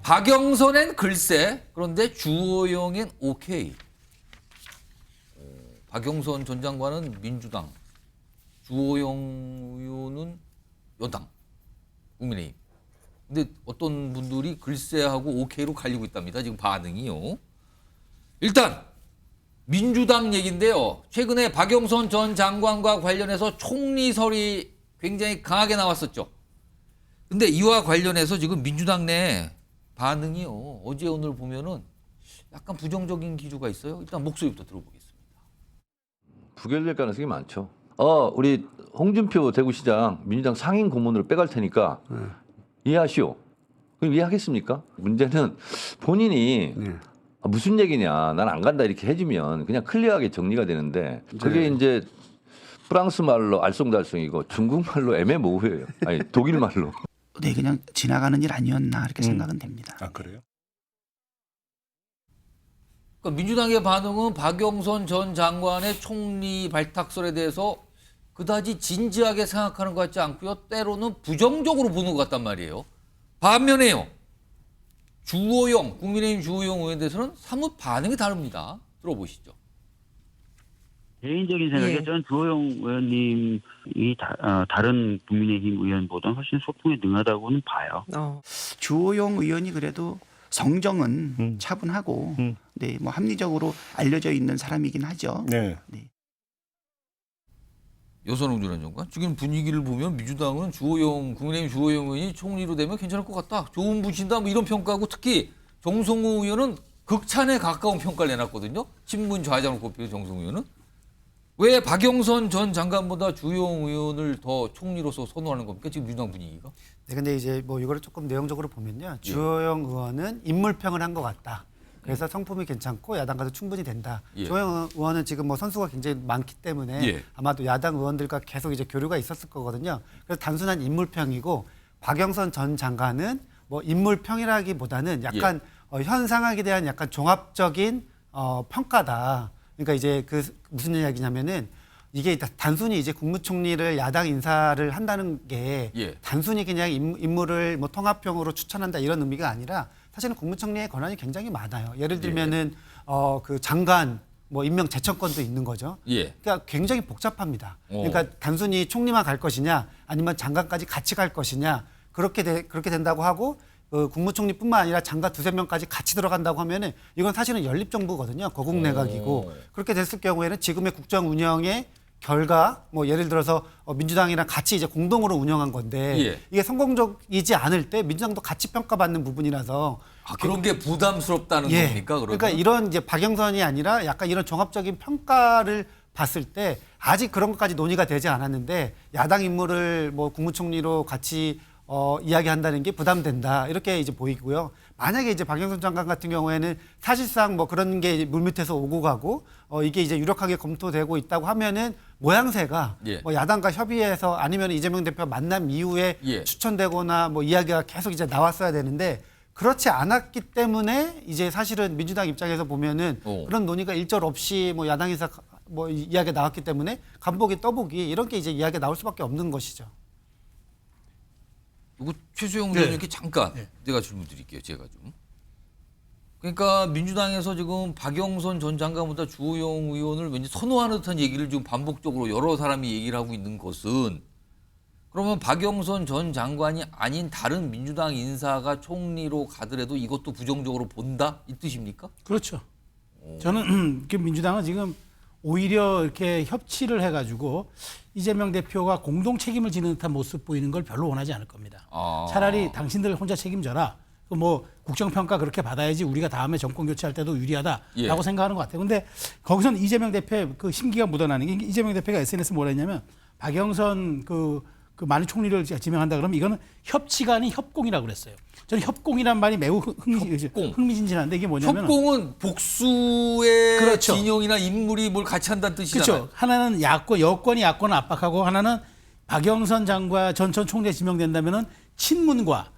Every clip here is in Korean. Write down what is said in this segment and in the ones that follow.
박영선엔 글쎄, 그런데 주호영엔 오케이. 박영선 전 장관은 민주당, 주호영 의원은 여당, 국민의힘. 근데 어떤 분들이 글쎄하고 오케이로 갈리고 있답니다. 지금 반응이요. 일단 민주당 얘기인데요. 최근에 박영선 전 장관과 관련해서 총리설이 굉장히 강하게 나왔었죠. 근데 이와 관련해서 지금 민주당 내 반응이요. 어제 오늘 보면은 약간 부정적인 기류가 있어요. 일단 목소리부터 들어보겠습니다. 부결될 가능성이 많죠. 우리 홍준표 대구시장 민주당 상임 고문으로 빼갈 테니까 이해하시오. 그럼 이해하겠습니까? 문제는 본인이 무슨 얘기냐, 난 안 간다 이렇게 해주면 그냥 클리어하게 정리가 되는데 그게 이제 프랑스 말로 알쏭달쏭이고 중국 말로 애매모호해요. 아니 독일 말로. 네, 그냥 지나가는 일 아니었나 이렇게 생각은 됩니다. 아 그래요? 그러니까 민주당의 반응은 박영선 전 장관의 총리 발탁설에 대해서 그다지 진지하게 생각하는 것 같지 않고요. 때로는 부정적으로 보는 것 같단 말이에요. 반면에요. 주호영, 국민의힘 주호영 의원에 대해서는 사뭇 반응이 다릅니다. 들어보시죠. 개인적인 생각에 저는 주호영 의원님이 다른 국민의힘 의원보다는 훨씬 소통에 능하다고는 봐요. 주호영 의원이 그래도 성정은 차분하고 네, 뭐 합리적으로 알려져 있는 사람이긴 하죠. 네. 여선홍 전 장관. 지금 분위기를 보면 민주당은 주호영, 국민의힘 주호영 의원이 총리로 되면 괜찮을 것 같다. 좋은 분이다. 뭐 이런 평가하고 특히 정성호 의원은 극찬에 가까운 평가를 내놨거든요. 친문 좌장을 꼽히는 정성호 의원은. 왜 박영선 전 장관보다 주호영 의원을 더 총리로서 선호하는 겁니까? 지금 민주당 분위기가? 네, 근데 이제 뭐 이거를 조금 내용적으로 보면요. 주호영 의원은 인물평을 한 것 같다. 그래서 성품이 괜찮고 야당과도 충분히 된다. 주호영 의원은 지금 뭐 선수가 굉장히 많기 때문에 아마도 야당 의원들과 계속 이제 교류가 있었을 거거든요. 그래서 단순한 인물평이고 박영선 전 장관은 뭐 인물평이라기보다는 약간 현 상황에 대한 약간 종합적인 평가다. 그러니까 이제 그 무슨 이야기냐면은 이게 단순히 이제 국무총리를 야당 인사를 한다는 게 단순히 그냥 인물을 뭐 통합형으로 추천한다 이런 의미가 아니라 사실은 국무총리의 권한이 굉장히 많아요. 예를 들면은 그 장관 뭐 임명 제청권도 있는 거죠. 그러니까 굉장히 복잡합니다. 그러니까 단순히 총리만 갈 것이냐 아니면 장관까지 같이 갈 것이냐 그렇게 된다고 하고 국무총리뿐만 아니라 장관 두세 명까지 같이 들어간다고 하면은 이건 사실은 연립정부거든요. 거국내각이고 그렇게 됐을 경우에는 지금의 국정 운영의 결과 뭐 예를 들어서 민주당이랑 같이 이제 공동으로 운영한 건데 이게 성공적이지 않을 때 민주당도 같이 평가받는 부분이라서 그런 게 부담스럽다는 겁니까? 그러면? 그러니까 이런 이제 박영선이 아니라 약간 이런 종합적인 평가를 봤을 때 아직 그런 것까지 논의가 되지 않았는데 야당 인물을 뭐 국무총리로 같이 이야기한다는 게 부담된다 이렇게 이제 보이고요. 만약에 이제 박영선 장관 같은 경우에는 사실상 뭐 그런 게 물밑에서 오고 가고 이게 이제 유력하게 검토되고 있다고 하면은 모양새가 뭐 야당과 협의해서 아니면 이재명 대표 만남 이후에 추천되거나 뭐 이야기가 계속 이제 나왔어야 되는데 그렇지 않았기 때문에 이제 사실은 민주당 입장에서 보면은 그런 논의가 일절 없이 뭐 야당에서 뭐 이야기가 나왔기 때문에 간보기 떠보기 이런 게 이제 이야기가 나올 수밖에 없는 것이죠. 이거 최수영 의원님께 잠깐 제가 질문 드릴게요. 제가 좀. 그러니까 민주당에서 지금 박영선 전 장관보다 주호영 의원을 왠지 선호하는 듯한 얘기를 지금 반복적으로 여러 사람이 얘기를 하고 있는 것은 그러면 박영선 전 장관이 아닌 다른 민주당 인사가 총리로 가더라도 이것도 부정적으로 본다? 이 뜻입니까? 그렇죠. 저는 민주당은 지금 오히려 이렇게 협치를 해가지고 이재명 대표가 공동 책임을 지는 듯한 모습 보이는 걸 별로 원하지 않을 겁니다. 차라리 당신들 혼자 책임져라. 뭐 국정평가 그렇게 받아야지 우리가 다음에 정권 교체할 때도 유리하다라고 생각하는 것 같아요. 근데 거기선 이재명 대표의 그 심기가 묻어나는 게 이재명 대표가 SNS에 뭐라 했냐면 박영선 그 만일 총리를 지명한다 그러면 이거는 협치가 아닌 협공이라고 그랬어요. 저는 협공이란 말이 매우 흥미진진한데 이게 뭐냐면 협공은 복수의 그렇죠. 진영이나 인물이 뭘 같이 한다는 뜻이잖아요. 그렇죠. 하나는 여권이 야권을 압박하고 하나는 박영선 장관 전 총리에 지명된다면은 친문과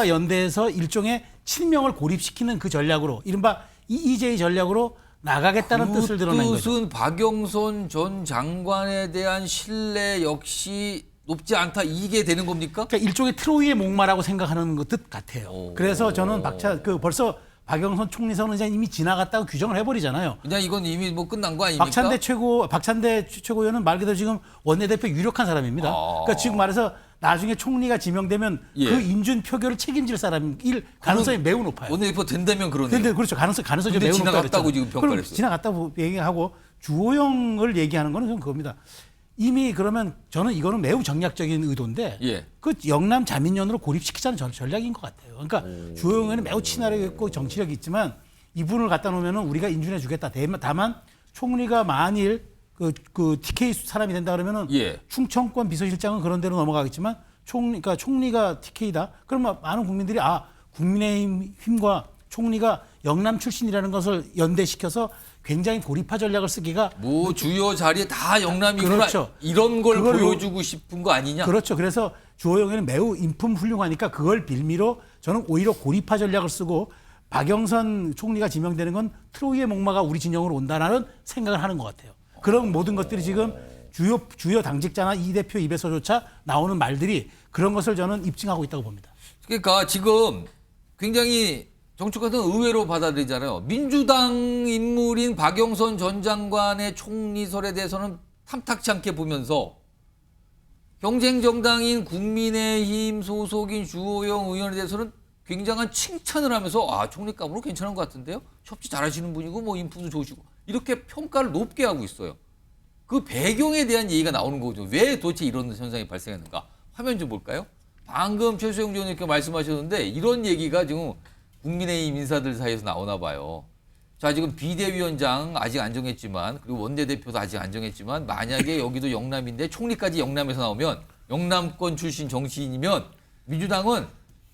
연대해서 일종의 친명을 고립시키는 그 전략으로 이른바 EJ 전략으로 나가겠다는 뜻을 드러낸 거죠. 뜻은 박영선 전 장관에 대한 신뢰 역시 높지 않다 이게 되는 겁니까? 그러니까 일종의 트로이의 목마라고 생각하는 것 같아요. 그래서 저는 벌써 박영선 총리 선언은 이미 지나갔다고 규정을 해버리잖아요. 그냥 이건 이미 뭐 끝난 거 아닙니까? 박찬대 최고위원은 말 그대로 지금 원내대표 유력한 사람입니다. 그러니까 지금 말해서 나중에 총리가 지명되면 예. 그 인준 표결을 책임질 사람일 가능성이 매우 높아요. 원내대표 된다면 그러네요. 근데 그렇죠. 가능성이 근데 매우 지나갔다고 높다고 지금 평가를 그럼 했어요. 지나갔다고 얘기하고 주호영을 얘기하는 거는 좀 그겁니다. 이미 그러면 저는 이거는 매우 정략적인 의도인데 예. 그 영남 자민련으로 고립시키자는 전략인 것 같아요. 그러니까 주호영은 매우 친화력이 있고 정치력이 있지만 이분을 갖다 놓으면은 우리가 인준해 주겠다. 다만 총리가 만일 그 TK 사람이 된다 그러면은 예. 충청권 비서실장은 그런 데로 넘어가겠지만 총리가 TK다. 그러면 많은 국민들이 국민의힘과 총리가 영남 출신이라는 것을 연대시켜서 굉장히 고립화 전략을 쓰기가 뭐 주요 자리에 다 영남이구나. 그렇죠. 이런 걸 그걸 보여주고 싶은 거 아니냐? 그렇죠. 그래서 주호영이는 매우 인품 훌륭하니까 그걸 빌미로 저는 오히려 고립화 전략을 쓰고 박영선 총리가 지명되는 건 트로이의 목마가 우리 진영으로 온다라는 생각을 하는 것 같아요. 그런 모든 것들이 지금 주요 당직자나 이 대표 입에서조차 나오는 말들이 그런 것을 저는 입증하고 있다고 봅니다. 그러니까 지금 굉장히 정치권은 의외로 받아들이잖아요. 민주당 인물인 박영선 전 장관의 총리설에 대해서는 탐탁치 않게 보면서 경쟁 정당인 국민의힘 소속인 주호영 의원에 대해서는 굉장한 칭찬을 하면서 총리감으로 괜찮은 것 같은데요. 협치 잘하시는 분이고 뭐 인품도 좋으시고 이렇게 평가를 높게 하고 있어요. 그 배경에 대한 얘기가 나오는 거죠. 왜 도대체 이런 현상이 발생했는가? 화면 좀 볼까요? 방금 최수영 의원님께 말씀하셨는데 이런 얘기가 지금 국민의힘 인사들 사이에서 나오나 봐요. 자, 지금 비대위원장 아직 안 정했지만 그리고 원내대표도 아직 안 정했지만 만약에 여기도 영남인데 총리까지 영남에서 나오면 영남권 출신 정치인이면 민주당은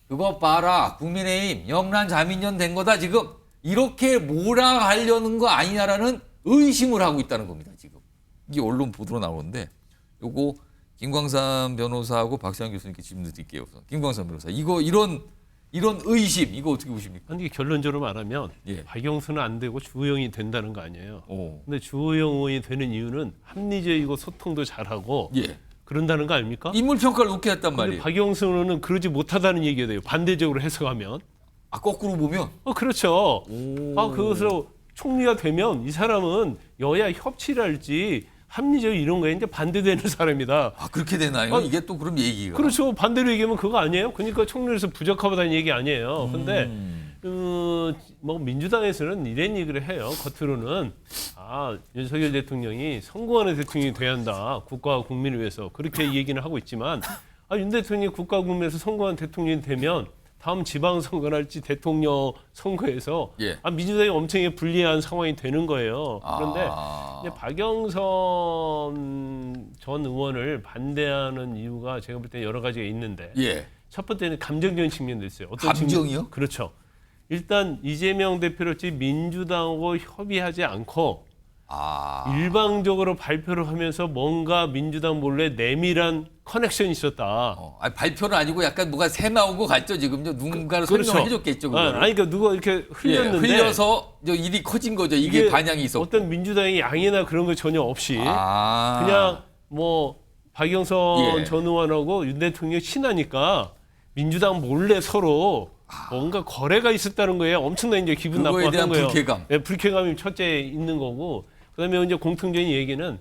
그거 봐라 국민의힘 영남 자민련 된 거다 지금 이렇게 몰아가려는 거 아니냐라는 의심을 하고 있다는 겁니다. 지금 이게 언론 보도로 나오는데 요거 김광삼 변호사하고 박시환 교수님께 질문 드릴게요. 김광삼 변호사 이런 의심 이거 어떻게 보십니까? 아니 결론적으로 말하면 예. 박영수는 안 되고 주호영이 된다는 거 아니에요. 오. 근데 주호영 의원이 되는 이유는 합리적이고 소통도 잘하고 예. 그런다는 거 아닙니까? 인물 평가를 높게 했단 근데 말이에요. 박영수 의원은 그러지 못하다는 얘기가 돼요. 반대적으로 해석하면. 거꾸로 보면 그렇죠. 그것으로 총리가 되면 이 사람은 여야 협치를 할지 합리적 이런 거에 이제 반대되는 사람이다. 그렇게 되나요? 이게 또 그럼 얘기가. 그렇죠. 반대로 얘기하면 그거 아니에요? 그러니까 총리에서 부적합하다는 얘기 아니에요. 근데 뭐 민주당에서는 이런 얘기를 해요. 겉으로는 윤석열 대통령이 성공하는 대통령이 돼야 한다. 국가와 국민을 위해서. 그렇게 얘기는 하고 있지만 윤 대통령이 국가와 국민을 위해서 성공한 대통령이 되면 다음 지방선거랄지 대통령 선거에서 예. 민주당이 엄청 불리한 상황이 되는 거예요. 그런데 이제 박영선 전 의원을 반대하는 이유가 제가 볼 때 여러 가지가 있는데 예. 첫 번째는 감정적인 측면도 있어요. 어떤 감정이요? 그렇죠. 일단 이재명 대표를 민주당하고 협의하지 않고 일방적으로 발표를 하면서 뭔가 민주당 몰래 내밀한 커넥션이 있었다. 발표는 아니고 약간 뭐가 새 나오고 갔죠 지금 누군가를 그렇죠. 설명해 줬겠죠. 그러니까 누가 이렇게 흘렸는데 흘려서 일이 커진 거죠. 이게 반향이 있었고. 어떤 민주당의 양해나 그런 거 전혀 없이 그냥 뭐 박영선 전 의원하고 윤 대통령 친하니까 민주당 몰래 서로 뭔가 거래가 있었다는 거예요. 엄청난 이제 기분 그거에 나빠하는 대한 거예요. 불쾌감. 네, 불쾌감이 첫째 있는 거고, 그다음에 이제 공통적인 얘기는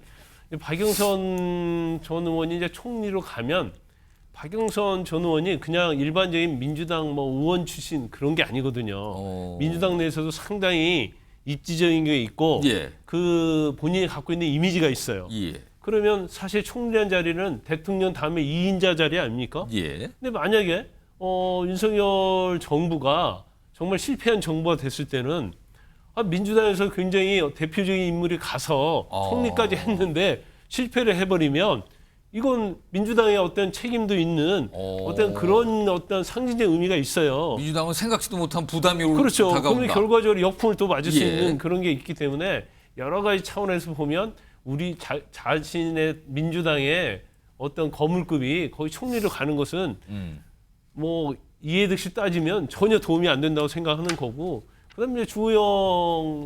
박영선 전 의원이 이제 총리로 가면 박영선 전 의원이 그냥 일반적인 민주당 뭐 의원 출신 그런 게 아니거든요. 민주당 내에서도 상당히 입지적인 게 있고 그 본인이 갖고 있는 이미지가 있어요. 그러면 사실 총리한 자리는 대통령 다음에 2인자 자리 아닙니까? 근데 만약에 윤석열 정부가 정말 실패한 정부가 됐을 때는 민주당에서 굉장히 대표적인 인물이 가서 총리까지 했는데 실패를 해버리면 이건 민주당의 어떤 책임도 있는 어떤 그런 어떤 상징적 의미가 있어요. 민주당은 생각지도 못한 부담이 그렇죠. 다가온다. 그러면 결과적으로 역풍을 또 맞을 수 있는 그런 게 있기 때문에 여러 가지 차원에서 보면 우리 자신의 민주당의 어떤 거물급이 거의 총리로 가는 것은 뭐 이해득실 따지면 전혀 도움이 안 된다고 생각하는 거고, 그다음에 주호영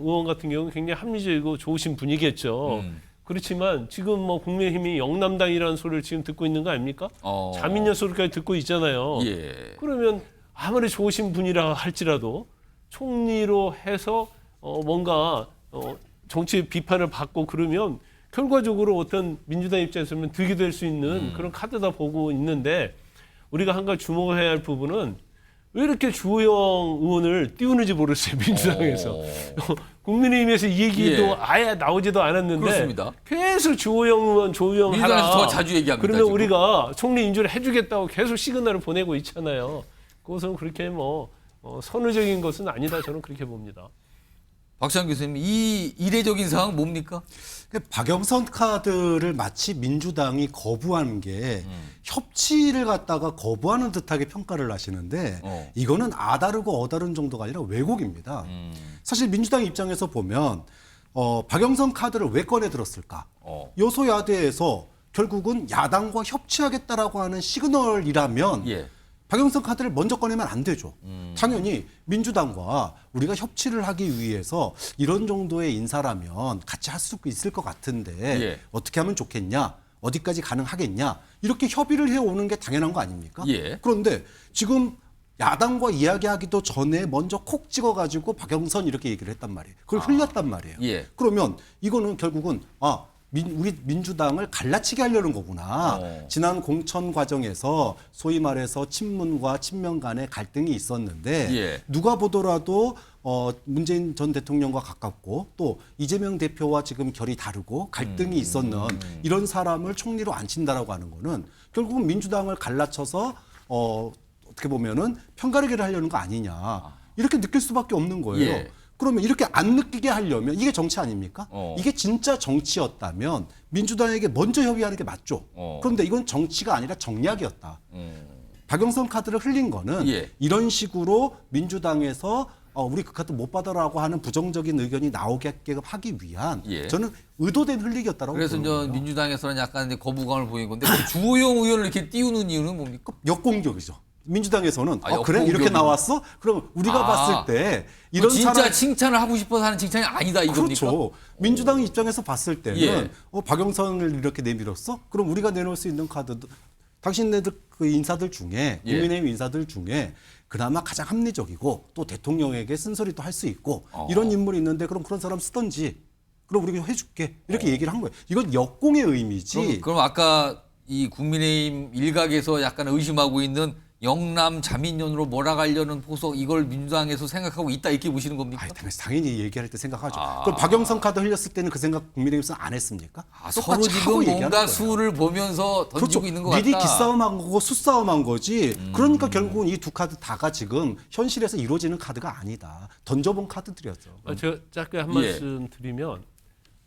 의원 같은 경우는 굉장히 합리적이고 좋으신 분이겠죠. 그렇지만 지금 뭐 국민의힘이 영남당이라는 소리를 지금 듣고 있는 거 아닙니까? 자민련 소리까지 듣고 있잖아요. 예. 그러면 아무리 좋으신 분이라 할지라도 총리로 해서 뭔가 정치 비판을 받고 그러면 결과적으로 어떤 민주당 입장에서는 득이 될 수 있는 그런 카드다 보고 있는데 우리가 한 가지 주목해야 할 부분은 왜 이렇게 주호영 의원을 띄우는지 모르겠어요. 민주당에서. 국민의힘에서 이 얘기도 예. 아예 나오지도 않았는데 그렇습니다. 계속 주호영 의원, 조호영 민주당에서 하라. 더 자주 얘기합니다. 그러면 지금. 우리가 총리 인준을 해주겠다고 계속 시그널을 보내고 있잖아요. 그것은 그렇게 뭐 선의적인 것은 아니다. 저는 그렇게 봅니다. 박찬 교수님, 이 이례적인 상황 뭡니까? 박영선 카드를 마치 민주당이 거부한 게 협치를 갖다가 거부하는 듯하게 평가를 하시는데 이거는 아다르고 어다른 정도가 아니라 왜곡입니다. 사실 민주당 입장에서 보면 박영선 카드를 왜 꺼내 들었을까? 여소야대에서 결국은 야당과 협치하겠다라고 하는 시그널이라면 예. 박영선 카드를 먼저 꺼내면 안 되죠. 당연히 민주당과 우리가 협치를 하기 위해서 이런 정도의 인사라면 같이 할 수 있을 것 같은데 예. 어떻게 하면 좋겠냐? 어디까지 가능하겠냐? 이렇게 협의를 해오는 게 당연한 거 아닙니까? 예. 그런데 지금 야당과 이야기하기도 전에 먼저 콕 찍어가지고 박영선 이렇게 얘기를 했단 말이에요. 그걸 흘렸단 말이에요. 예. 그러면 이거는 결국은 우리 민주당을 갈라치게 하려는 거구나. 지난 공천 과정에서 소위 말해서 친문과 친명 간의 갈등이 있었는데 예. 누가 보더라도 문재인 전 대통령과 가깝고 또 이재명 대표와 지금 결이 다르고 갈등이 있었는 이런 사람을 총리로 앉힌다라고 하는 거는 결국은 민주당을 갈라쳐서 어떻게 보면은 편가르기를 하려는 거 아니냐. 이렇게 느낄 수밖에 없는 거예요. 예. 그러면 이렇게 안 느끼게 하려면 이게 정치 아닙니까? 이게 진짜 정치였다면 민주당에게 먼저 협의하는 게 맞죠. 그런데 이건 정치가 아니라 정략이었다. 박영선 카드를 흘린 거는 예. 이런 식으로 민주당에서 우리 그 카드 못 받아라고 하는 부정적인 의견이 나오게끔 하기 위한 예. 저는 의도된 흘리기였다라고 그래서 보는 이제 거예요. 민주당에서는 약간 이제 거부감을 보이는 건데 그럼 주호영 의원을 이렇게 띄우는 이유는 뭡니까? 역공격이죠. 민주당에서는 그래 역공격이. 이렇게 나왔어? 그럼 우리가 봤을 때 이런 진짜 사람 칭찬을 하고 싶어서 하는 칭찬이 아니다 이겁니까? 그렇죠. 민주당 입장에서 봤을 때는 예. 박영선을 이렇게 내밀었어? 그럼 우리가 내놓을 수 있는 카드도 당신네들 그 인사들 중에 예. 국민의힘 인사들 중에 그나마 가장 합리적이고 또 대통령에게 쓴소리도 할 수 있고 이런 인물이 있는데 그럼 그런 사람 쓰던지 그럼 우리가 해줄게 이렇게 얘기를 한 거예요. 이건 역공의 의미지. 그럼 아까 이 국민의힘 일각에서 약간 의심하고 있는 영남 자민련으로 몰아가려는 포석 이걸 민주당에서 생각하고 있다 이렇게 보시는 겁니까? 당연히 얘기할 때 생각하죠. 그럼 박영선 카드 흘렸을 때는 그 생각 국민의힘에서는 안 했습니까? 서로 똑같이 하고 지금 얘기하는 뭔가 거예요. 수를 보면서 던지고 그렇죠. 있는 것 같다. 미리 기싸움한 거고 수싸움한 거지. 그러니까 결국은 이 두 카드 다가 지금 현실에서 이루어지는 카드가 아니다. 던져본 카드들이었죠. 제가 짧게 한 예. 말씀 드리면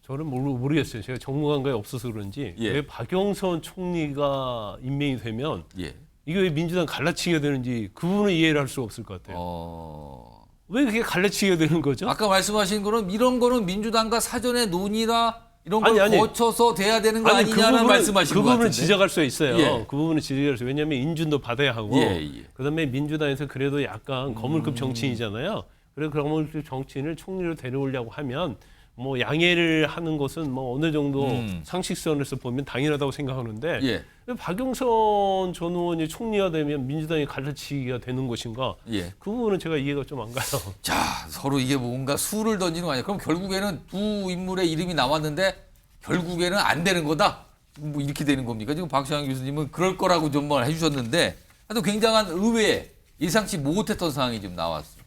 저는 모르겠어요. 제가 정무관과에 없어서 그런지 예. 왜 박영선 총리가 임명이 되면 예. 이게 왜 민주당 갈라치게 되는지 그 부분을 이해를 할 수가 없을 것 같아요. 왜 그게 갈라치게 되는 거죠? 아까 말씀하신 거는 이런 거는 민주당과 사전에 논의나 이런 걸 아니. 거쳐서 돼야 되는 거 아니, 아니냐는 말씀하신 것 그 부분은 같은데. 지적할 수 있어요. 예. 그 부분은 지적할 수. 왜냐하면 인준도 받아야 하고, 예. 그다음에 민주당에서 그래도 약간 거물급 정치인이잖아요. 그래서 거물급 정치인을 총리로 데려오려고 하면 뭐 양해를 하는 것은 뭐 어느 정도 상식선에서 보면 당연하다고 생각하는데 예. 왜 박영선 전 의원이 총리가 되면 민주당이 갈라치기가 되는 것인가? 예. 그 부분은 제가 이해가 좀 안 가요. 자, 서로 이게 뭔가 수를 던지는 거 아니야? 그럼 결국에는 두 인물의 이름이 나왔는데 결국에는 안 되는 거다? 뭐 이렇게 되는 겁니까? 지금 박시환 교수님은 그럴 거라고 전망을 해주셨는데 하여튼 굉장한 의외의 예상치 못했던 상황이 좀 나왔습니다.